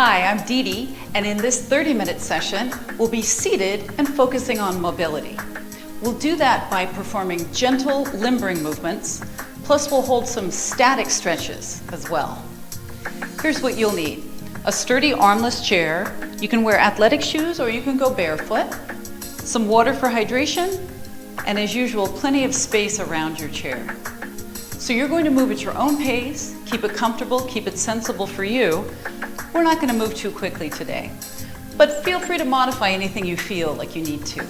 Hi, I'm DeDe, and in this 30-minute session, we'll be seated and focusing on mobility. We'll do that by performing gentle limbering movements, plus we'll hold some static stretches as well. Here's what you'll need. A sturdy armless chair. You can wear athletic shoes or you can go barefoot. Some water for hydration, and as usual, plenty of space around your chair. So you're going to move at your own pace, keep it comfortable, keep it sensible for you. We're not going to move too quickly today, but feel free to modify anything you feel like you need to.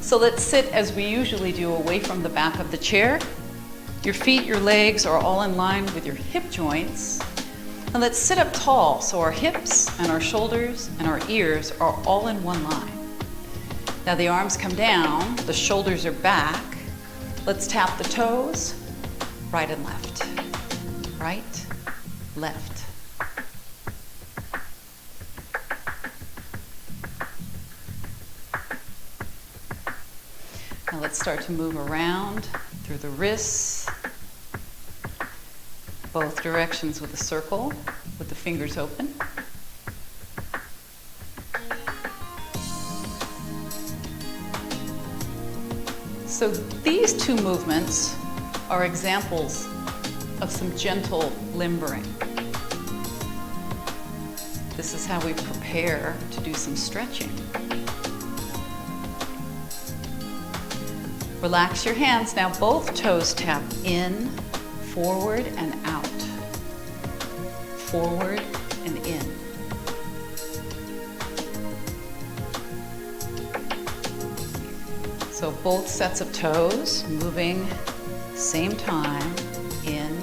So let's sit as we usually do, away from the back of the chair. Your feet, your legs are all in line with your hip joints. And let's sit up tall so our hips and our shoulders and our ears are all in one line. Now the arms come down, the shoulders are back. Let's tap the toes, right and left. Right, left. Now let's start to move around through the wrists, both directions with a circle, with the fingers open. So these two movements are examples of some gentle limbering. This is how we prepare to do some stretching. Relax your hands. Now both toes tap in, forward and out. Forward and in. So both sets of toes moving same time, in,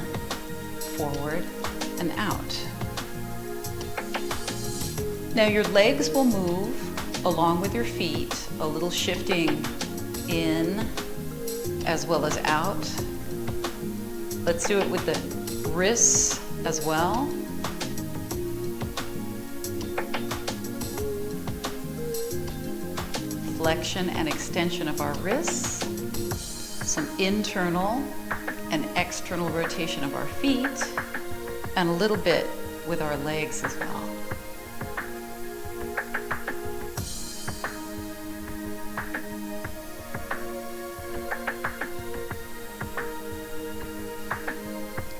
forward and out. Now your legs will move along with your feet, a little shifting in as well as out. Let's do it with the wrists as well. Flexion and extension of our wrists, some internal and external rotation of our feet, and a little bit with our legs as well.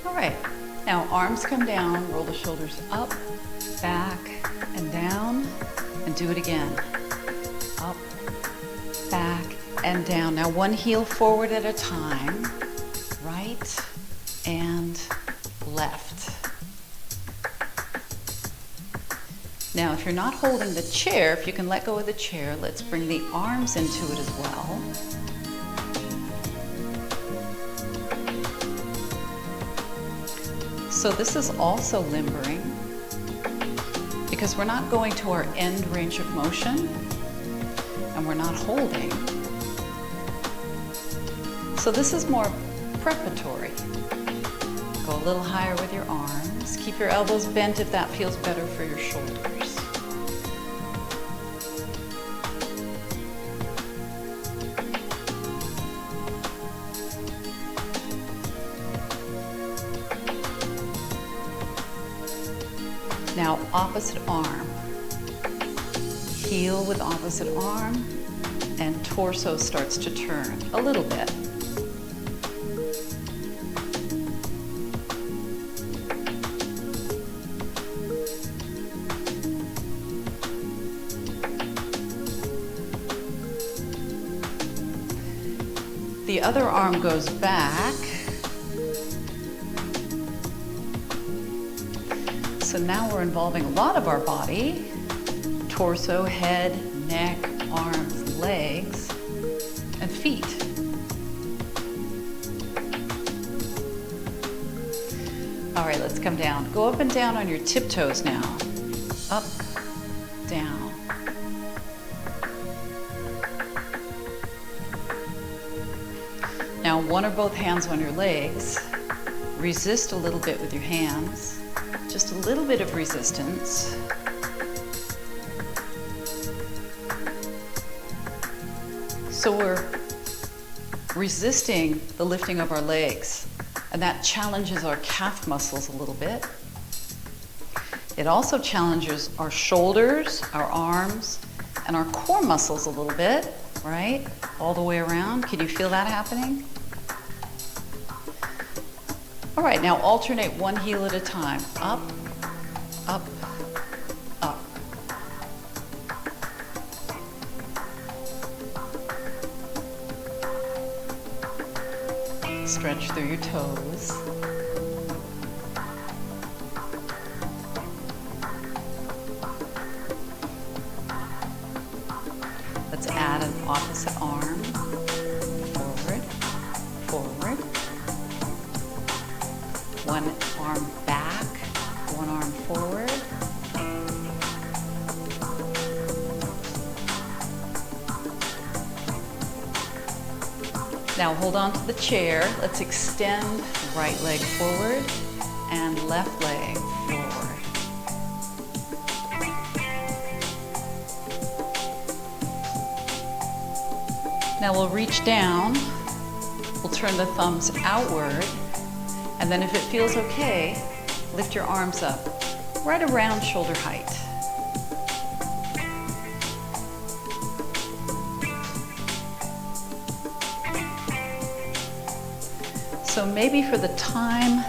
All right, now arms come down, roll the shoulders up, back, and down, and do it again. Up, back, and down. Now one heel forward at a time, right and left. Now if you're not holding the chair, if you can let go of the chair, let's bring the arms into it as well. So this is also limbering because we're not going to our end range of motion and we're not holding. So this is more preparatory. Go a little higher with your arms. Keep your elbows bent if that feels better for your shoulders. Now opposite arm. Heel with opposite arm, and torso starts to turn a little bit. The other arm goes back. So now we're involving a lot of our body. Torso, head, neck, arms, legs, and feet. All right, let's come down. Go up and down on your tiptoes now. Up, down. Now one or both hands on your legs. Resist a little bit with your hands. Just a little bit of resistance. So we're resisting the lifting of our legs, and that challenges our calf muscles a little bit. It also challenges our shoulders, our arms, and our core muscles a little bit, right? All the way around. Can you feel that happening? All right, now alternate one heel at a time. Up, up, up. Stretch through your toes. Let's add an opposite arm. Forward, forward. One arm back, one arm forward. Now hold on to the chair. Let's extend right leg forward and left leg forward. Now we'll reach down. We'll turn the thumbs outward. And then if it feels okay, lift your arms up right around shoulder height. So maybe for the time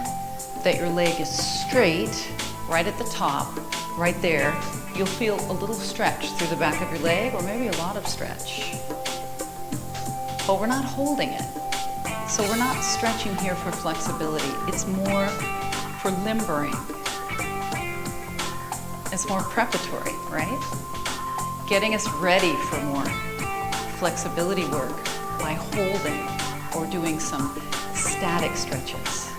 that your leg is straight, right at the top, right there, you'll feel a little stretch through the back of your leg, or maybe a lot of stretch. But we're not holding it. So we're not stretching here for flexibility. It's more for limbering. It's more preparatory, right? Getting us ready for more flexibility work by holding or doing some static stretches.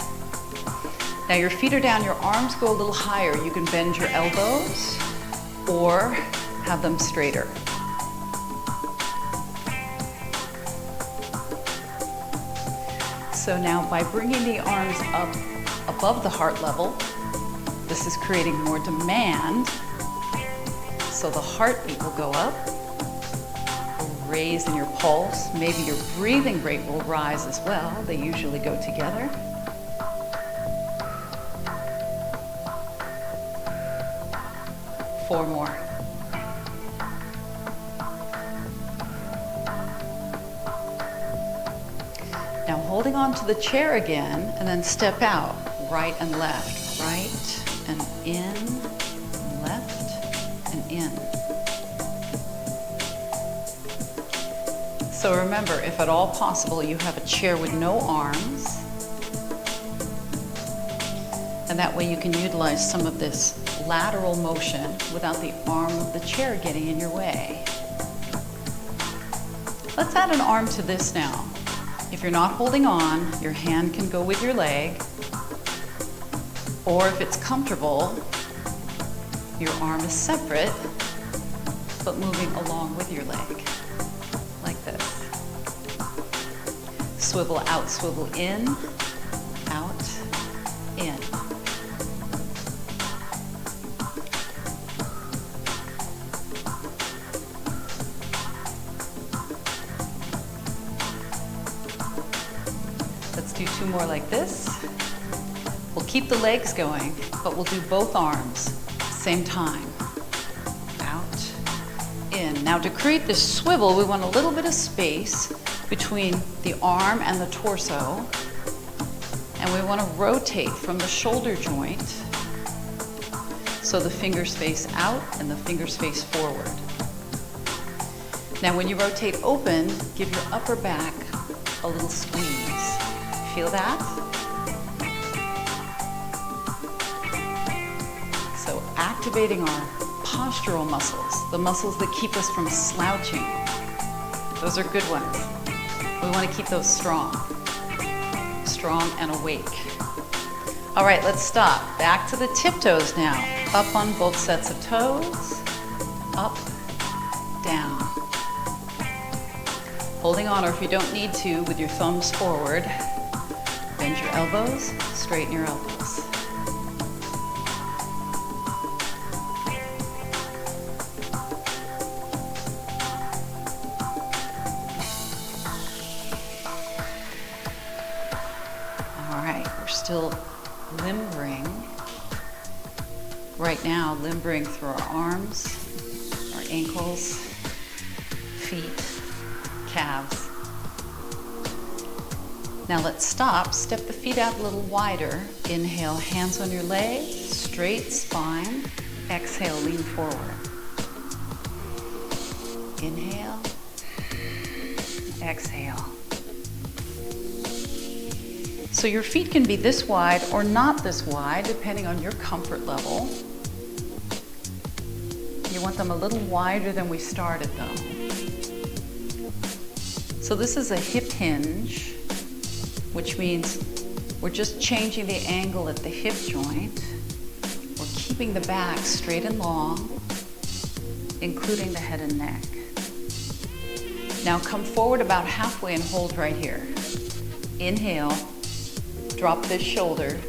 Now your feet are down, your arms go a little higher. You can bend your elbows or have them straighter. So now by bringing the arms up above the heart level, this is creating more demand. So the heartbeat will go up, raise in your pulse. Maybe your breathing rate will rise as well. They usually go together. Four more. Now holding on to the chair again, and then step out, right and left, right and in, left and in. So remember, if at all possible, you have a chair with no arms, and that way you can utilize some of this lateral motion without the arm of the chair getting in your way. Let's add an arm to this now. If you're not holding on, your hand can go with your leg, or if it's comfortable, your arm is separate, but moving along with your leg, like this. Swivel out, swivel in, out, in. Let's do two more like this. We'll keep the legs going, but we'll do both arms, same time. Out, in. Now to create this swivel, we want a little bit of space between the arm and the torso, and we want to rotate from the shoulder joint so the fingers face out and the fingers face forward. Now when you rotate open, give your upper back a little squeeze. Feel that? So activating our postural muscles, the muscles that keep us from slouching. Those are good ones. We want to keep those strong and awake. All right, let's stop. Back to the tiptoes now. Up on both sets of toes, up, down. Holding on, or if you don't need to, with your thumbs forward, bend your elbows, straighten your elbows. All right, we're still limbering. right now, limbering through our arms, our ankles, feet, calves. Now let's stop, step the feet out a little wider. Inhale, hands on your legs, straight spine. Exhale, lean forward. Inhale, exhale. So your feet can be this wide or not this wide, depending on your comfort level. You want them a little wider than we started though. So this is a hip hinge, which means we're just changing the angle at the hip joint. We're keeping the back straight and long, including the head and neck. Now come forward about halfway and hold right here. Inhale, drop this shoulder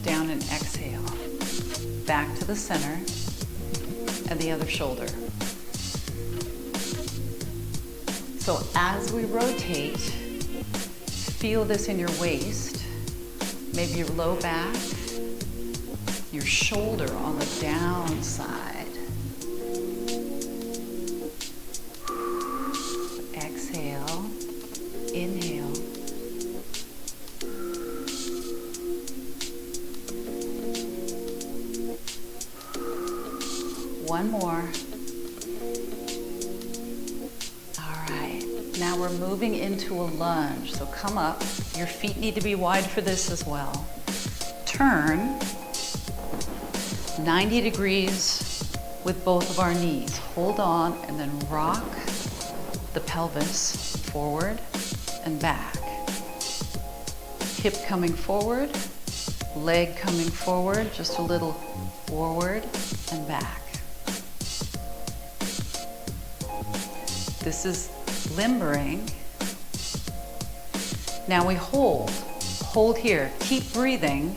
down and exhale. Back to the center and the other shoulder. So as we rotate, feel this in your waist, maybe your low back, your shoulder on the down side. Exhale, inhale. One more. Now we're moving into a lunge. So come up. Your feet need to be wide for this as well. Turn 90 degrees with both of our knees. Hold on and then rock the pelvis forward and back. Hip coming forward, leg coming forward, just a little forward and back. This is limbering. Now we hold here, keep breathing,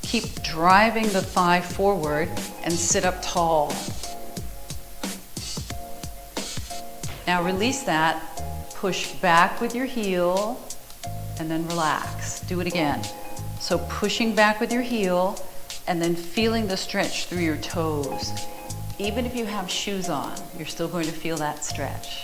keep driving the thigh forward and sit up tall. Now release that, push back with your heel and then relax. Do it again. So pushing back with your heel and then feeling the stretch through your toes. Even if you have shoes on, you're still going to feel that stretch.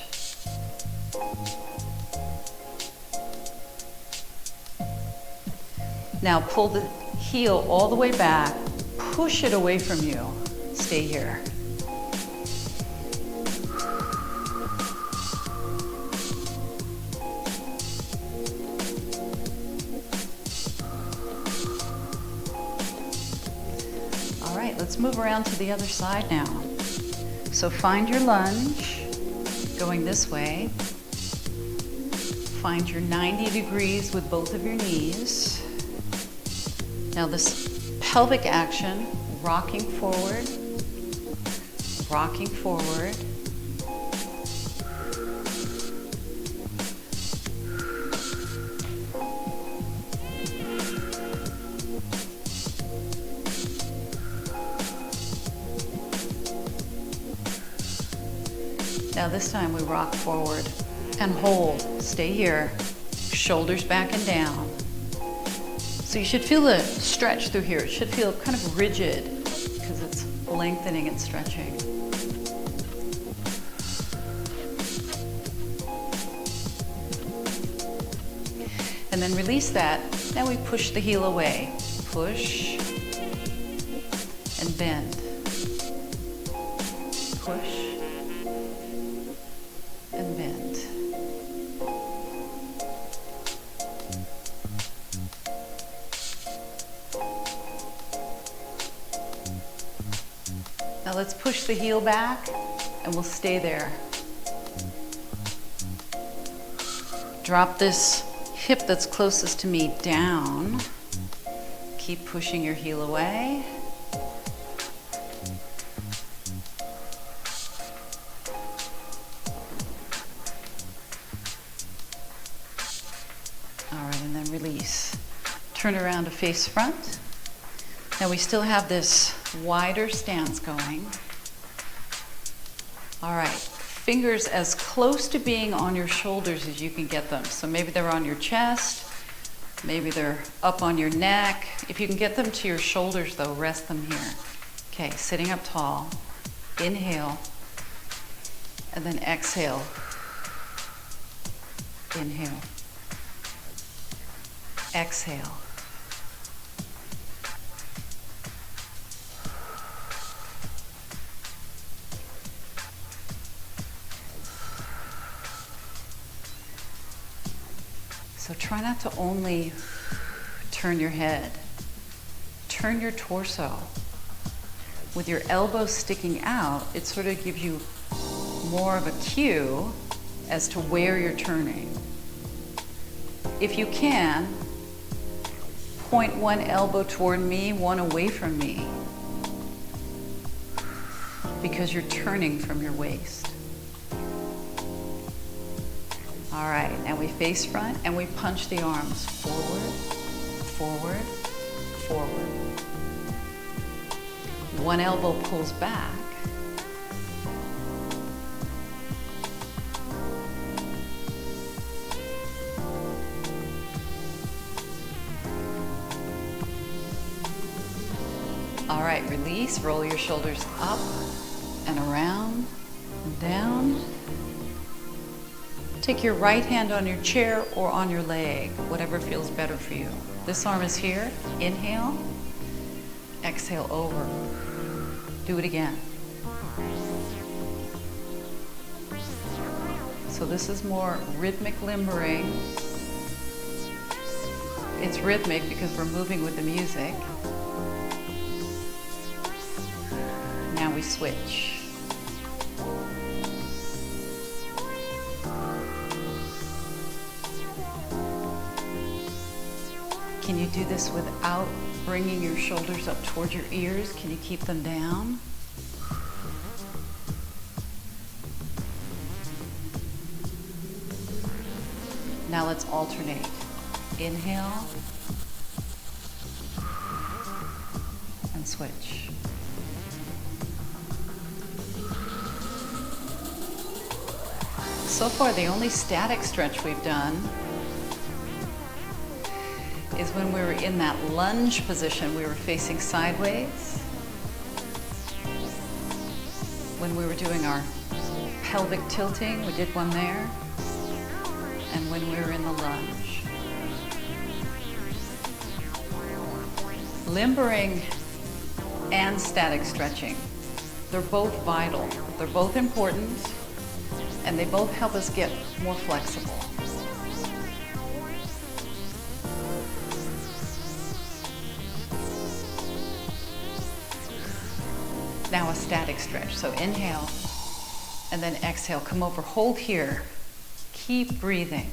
Now pull the heel all the way back, push it away from you. Stay here. All right, let's move around to the other side now. So find your lunge, going this way. Find your 90 degrees with both of your knees. Now this pelvic action, rocking forward, rocking forward. Now this time we rock forward and hold. Stay here, shoulders back and down. So you should feel the stretch through here. It should feel kind of rigid because it's lengthening and stretching. And then release that. Now we push the heel away. Push and bend. Push and bend. Now let's push the heel back and we'll stay there. Drop this hip that's closest to me down. Keep pushing your heel away. All right, and then release. Turn around to face front. Now we still have this wider stance going. All right, fingers as close to being on your shoulders as you can get them. So maybe they're on your chest, maybe they're up on your neck. If you can get them to your shoulders though, rest them here. Okay, sitting up tall. Inhale, and then exhale. Inhale. Exhale. So try not to only turn your head, turn your torso. With your elbows sticking out, it sort of gives you more of a cue as to where you're turning. If you can, point one elbow toward me, one away from me, because you're turning from your waist. All right, now we face front and we punch the arms forward, forward, forward. One elbow pulls back. All right, release, roll your shoulders up and around and down. Take your right hand on your chair or on your leg, whatever feels better for you. This arm is here. Inhale, exhale over. Do it again. So this is more rhythmic limbering. It's rhythmic because we're moving with the music. Now we switch. Can you do this without bringing your shoulders up towards your ears? Can you keep them down? Now let's alternate. Inhale and switch. So far, the only static stretch we've done is when we were in that lunge position, we were facing sideways. When we were doing our pelvic tilting, we did one there. And when we were in the lunge. Limbering and static stretching, they're both vital. They're both important, and they both help us get more flexible. Now a static stretch. So inhale and then exhale. Come over, hold here. Keep breathing.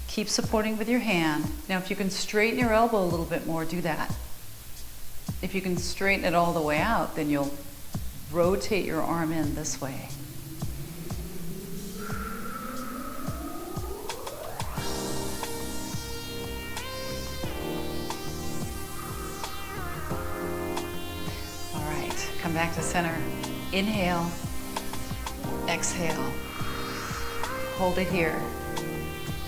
Keep supporting with your hand. Now if you can straighten your elbow a little bit more, do that. If you can straighten it all the way out, then you'll rotate your arm in this way. Come back to center. Inhale, exhale. Hold it here.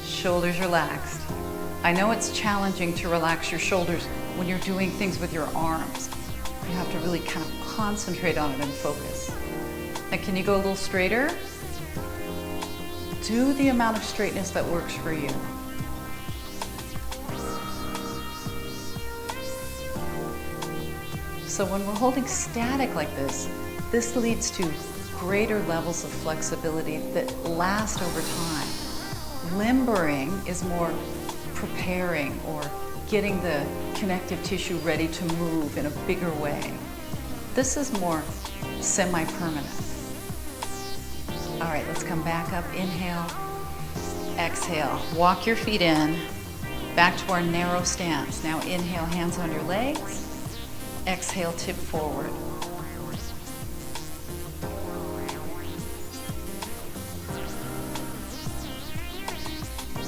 Shoulders relaxed. I know it's challenging to relax your shoulders when you're doing things with your arms. You have to really kind of concentrate on it and focus. Now, can you go a little straighter? Do the amount of straightness that works for you. So when we're holding static like this leads to greater levels of flexibility that last over time. Limbering is more preparing or getting the connective tissue ready to move in a bigger way. This is more semi-permanent. All right, let's come back up. Inhale, exhale. Walk your feet in, back to our narrow stance. Now inhale, hands on your legs. Exhale, tip forward.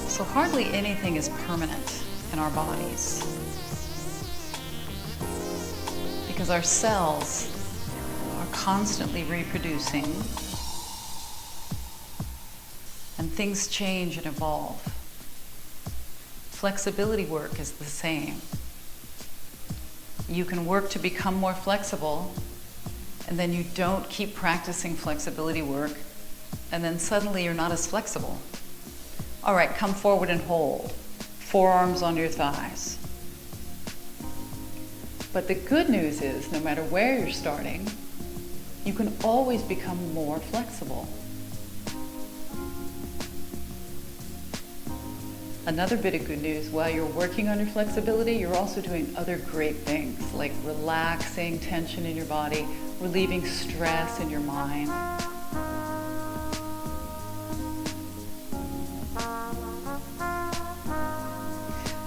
So hardly anything is permanent in our bodies because our cells are constantly reproducing and things change and evolve. Flexibility work is the same. you can work to become more flexible, and then you don't keep practicing flexibility work, and then suddenly you're not as flexible. All right, come forward and hold. Forearms on your thighs. But the good news is, no matter where you're starting, you can always become more flexible. Another bit of good news, while you're working on your flexibility, you're also doing other great things, like relaxing tension in your body, relieving stress in your mind.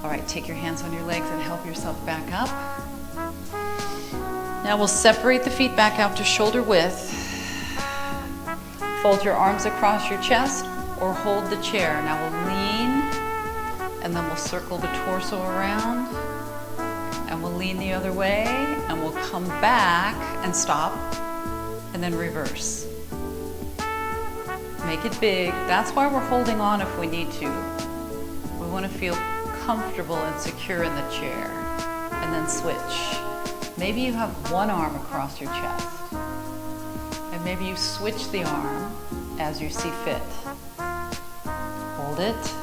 All right, take your hands on your legs and help yourself back up. Now we'll separate the feet back out to shoulder width. Fold your arms across your chest or hold the chair. Now we'll lean, and then we'll circle the torso around, and we'll lean the other way, and we'll come back and stop, and then reverse. Make it big. That's why we're holding on if we need to. We want to feel comfortable and secure in the chair, and then switch. Maybe you have one arm across your chest, and maybe you switch the arm as you see fit. Hold it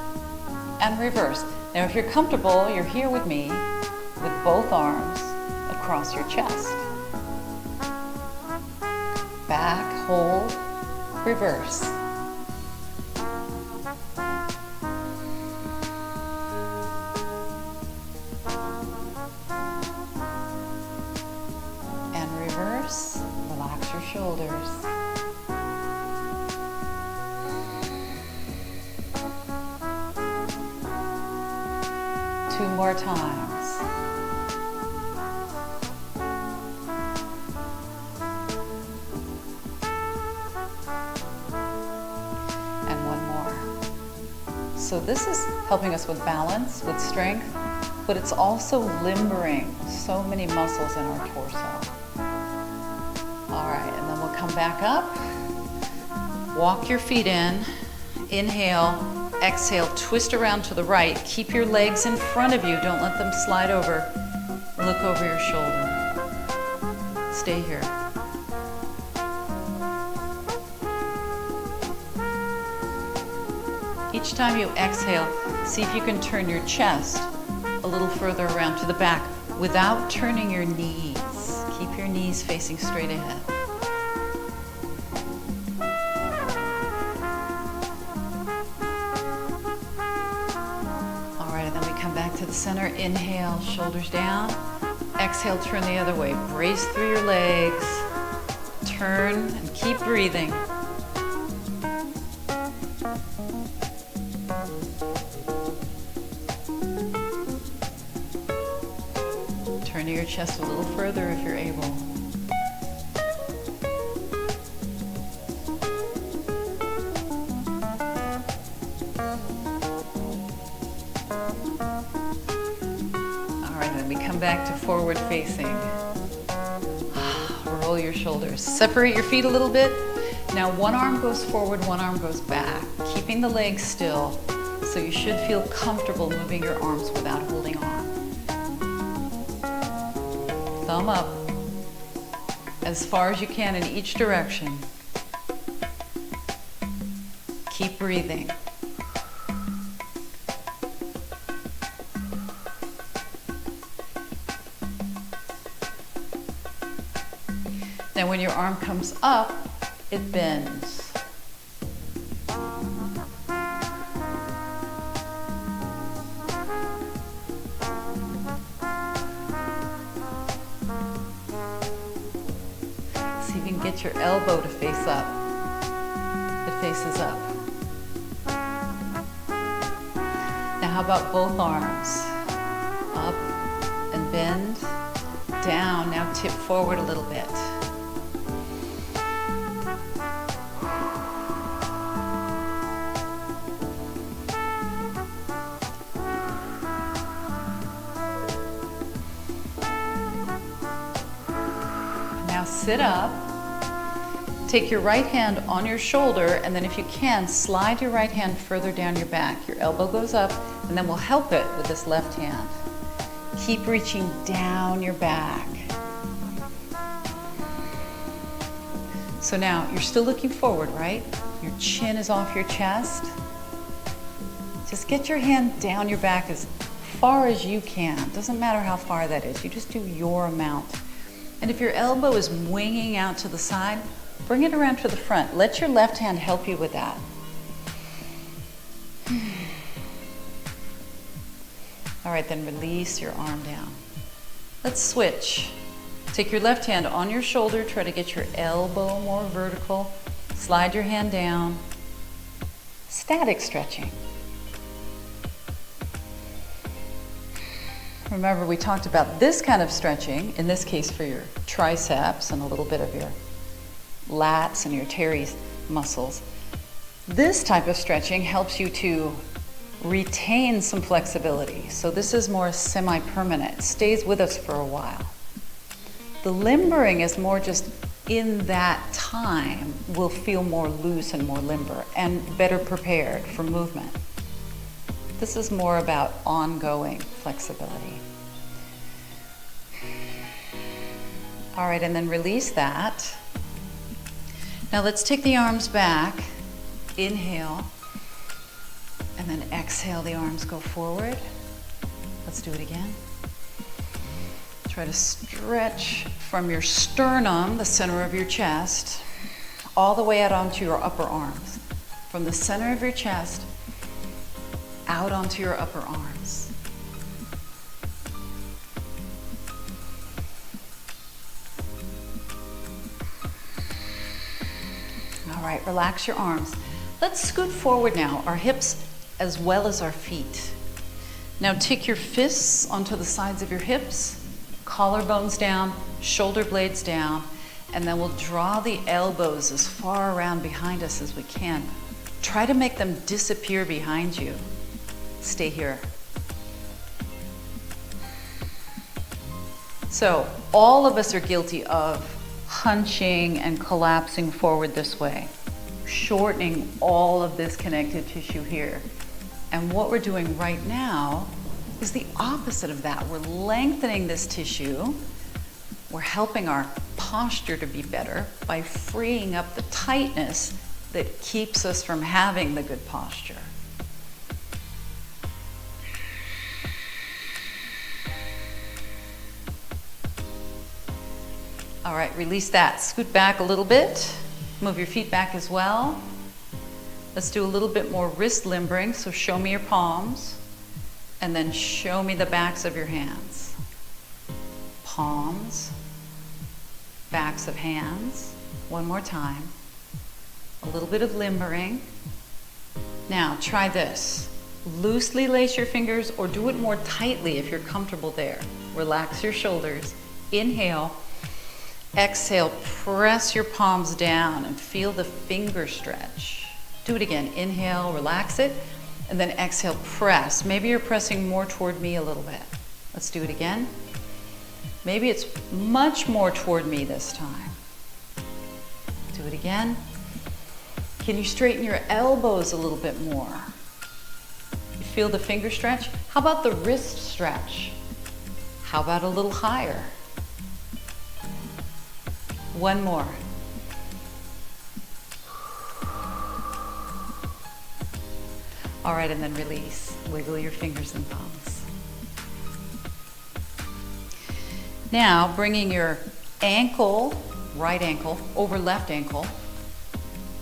and reverse. Now if you're comfortable, you're here with me with both arms across your chest. Back, hold, reverse. Relax your shoulders. Two more times. And one more. So this is helping us with balance, with strength, but it's also limbering so many muscles in our torso. All right, and then we'll come back up. Walk your feet in. Inhale, exhale, twist around to the right. Keep your legs in front of you. Don't let them slide over. Look over your shoulder. Stay here. Each time you exhale, see if you can turn your chest a little further around to the back without turning your knees. Keep your knees facing straight ahead. All right, and then we come back to the center. Inhale, shoulders down. Exhale, turn the other way. Brace through your legs. Turn and keep breathing. Turn your chest a little further if you're able. All right, then we come back to forward facing. Roll your shoulders. Separate your feet a little bit. Now one arm goes forward, one arm goes back, keeping the legs still, so you should feel comfortable moving your arms without holding on. Thumb up as far as you can in each direction. Keep breathing. Now when your arm comes up, it bends. Get your elbow to face up. It faces up. Now how about both arms? Up and bend, down. Now tip forward a little bit. Now sit up. Take your right hand on your shoulder, and then if you can, slide your right hand further down your back. Your elbow goes up, and then we'll help it with this left hand. Keep reaching down your back. So now you're still looking forward, right? Your chin is off your chest. Just get your hand down your back as far as you can. Doesn't matter how far that is. You just do your amount. And if your elbow is winging out to the side, bring it around to the front. Let your left hand help you with that. All right, then release your arm down. Let's switch. Take your left hand on your shoulder, try to get your elbow more vertical. Slide your hand down. Static stretching. Remember, we talked about this kind of stretching, in this case for your triceps and a little bit of your lats and your teres muscles. This type of stretching helps you to retain some flexibility. So this is more semi-permanent, stays with us for a while. The limbering is more just in that time, we'll feel more loose and more limber and better prepared for movement. This is more about ongoing flexibility. All right, and then release that. Now let's take the arms back. Inhale, and then exhale, the arms go forward. Let's do it again. Try to stretch from your sternum, the center of your chest, all the way out onto your upper arms. From the center of your chest, out onto your upper arms. All right, relax your arms. Let's scoot forward now, our hips as well as our feet. Now take your fists onto the sides of your hips, collarbones down, shoulder blades down, and then we'll draw the elbows as far around behind us as we can. Try to make them disappear behind you. Stay here. So all of us are guilty of hunching and collapsing forward this way, shortening all of this connective tissue here. And what we're doing right now is the opposite of that. We're lengthening this tissue. We're helping our posture to be better by freeing up the tightness that keeps us from having the good posture. All right, release that. Scoot back a little bit. Move your feet back as well. Let's do a little bit more wrist limbering. So show me your palms and then show me the backs of your hands. Palms, backs of hands. One more time. A little bit of limbering. Now try this. Loosely lace your fingers or do it more tightly if you're comfortable there. Relax your shoulders. Inhale. Exhale, press your palms down and feel the finger stretch. Do it again. Inhale, relax it, and then exhale, press. Maybe you're pressing more toward me a little bit. Let's do it again. Maybe it's much more toward me this time. Do it again. Can you straighten your elbows a little bit more? You feel the finger stretch? How about the wrist stretch? How about a little higher? One more. All right, and then release. Wiggle your fingers and thumbs. Now, bringing your ankle, right ankle, over left ankle,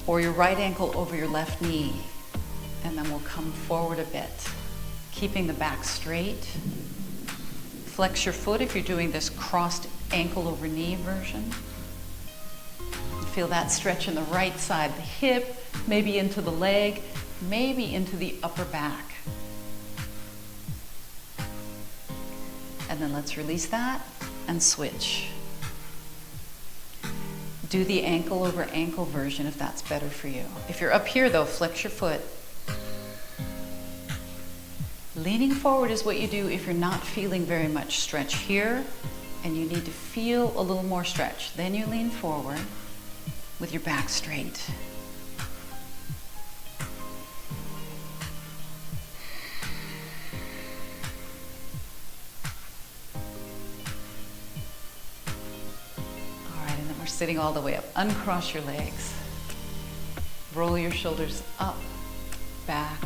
or your right ankle over your left knee. And then we'll come forward a bit, keeping the back straight. Flex your foot if you're doing this crossed ankle over knee version. Feel that stretch in the right side, the hip, maybe into the leg, maybe into the upper back. And then let's release that and switch. Do the ankle over ankle version if that's better for you. If you're up here though, flex your foot. Leaning forward is what you do if you're not feeling very much stretch here and you need to feel a little more stretch. Then you lean forward with your back straight. sitting all the way up. Uncross your legs. Roll your shoulders up, back,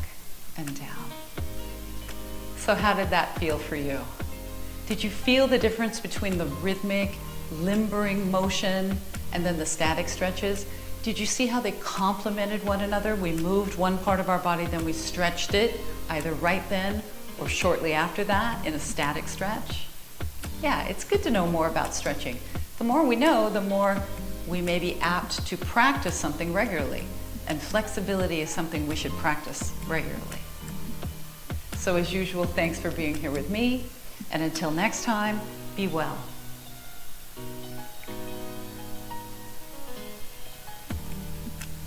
and down. So how did that feel for you? Did you feel the difference between the rhythmic, limbering motion and then the static stretches? Did you see how they complemented one another? We moved one part of our body, then we stretched it, either right then or shortly after that in a static stretch. Yeah, it's good to know more about stretching. The more we know, the more we may be apt to practice something regularly. And flexibility is something we should practice regularly. So as usual, thanks for being here with me. And until next time, be well.